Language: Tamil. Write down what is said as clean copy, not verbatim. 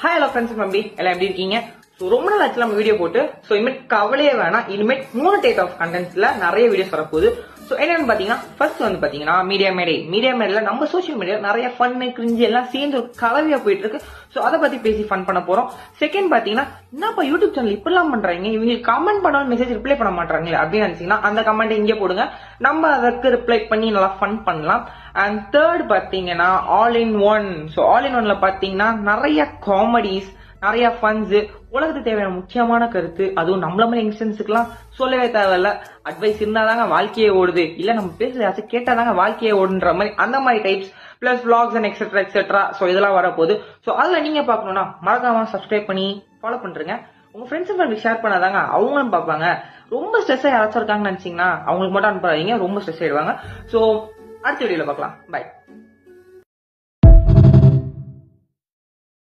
ஹாய் ஹலோ ஃப்ரெண்ட்ஸ் தம்பி எல்லாம் எப்படி இருக்கீங்க? ஸோ ரொம்ப நாள் ஆச்சு நம்ம வீடியோ போட்டு. ஸோ இனிமேட் கவலையே வேணாம், இனிமேட் 3 டைப் ஆஃப் கண்டென்ட்ஸ்ல நிறைய வீடியோஸ் வரப்போகுது. ஸோ என்னன்னு பாத்தீங்கன்னா, ஃபர்ஸ்ட் வந்து பாத்தீங்கன்னா மீடியா மேடையில நம்ம சோசியல் மீடியா நிறைய ஃபன்னு கிரிஞ்சு எல்லாம் சேர்ந்து ஒரு கலவையா போயிட்டு இருக்கு. ஸோ அதை பத்தி பேசி ஃபன் பண்ண போறோம். செகண்ட் பாத்தீங்கன்னா, என்னப்பா யூடியூப் சேனல் இப்பெல்லாம் பண்றாங்க, இவங்க கமெண்ட் பண்ணாலும் மெசேஜ் ரிப்ளை பண்ண மாட்டாங்களே அப்படின்னு நினைச்சீங்கன்னா அந்த கமெண்ட் இங்கே போடுங்க, நம்ம அதற்கு ரிப்ளை பண்ணி நல்லா ஃபன் பண்ணலாம். அண்ட் தேர்ட் பாத்தீங்கன்னா all in one. So all in ஒன்ல பாத்தீங்கன்னா நிறைய காமெடிஸ், நிறைய ஃபன்ஸ், உலகத்துக்கு தேவையான முக்கியமான கருத்து, அதுவும் நம்மள மாதிரி யங்ஸ்டர்ஸ்க்குலாம் சொல்லவே தேவையில்ல. அட்வைஸ் இருந்தாதாங்க வாழ்க்கையே ஓடுது, இல்ல நம்ம பேசுறது யாச்சும் கேட்டாதாங்க வாழ்க்கையே ஓடுன்ற மாதிரி அந்த மாதிரி types plus vlogs and etcetera etcetera. So இதெல்லாம் வரப்போகுது. ஸோ அதில் நீங்க பார்க்கணும்னா மறக்காம சப்ஸ்கிரைப் பண்ணி ஃபாலோ பண்றீங்க. உங்க ஃப்ரெண்ட்ஸ் ஃபேமிலி ஷேர் பண்ணாதாங்க அவங்களும் பார்ப்பாங்க. ரொம்ப ஸ்ட்ரெஸ்ஸா யாராச்சும் இருக்காங்கன்னு நினைச்சீங்கன்னா அவங்களுக்கு மட்டும் அனுப்பாதீங்க, ரொம்ப ஸ்ட்ரெஸ் ஆயிடுவாங்க. ஸோ அடுத்த வீடியோல பார்க்கலாம். பை.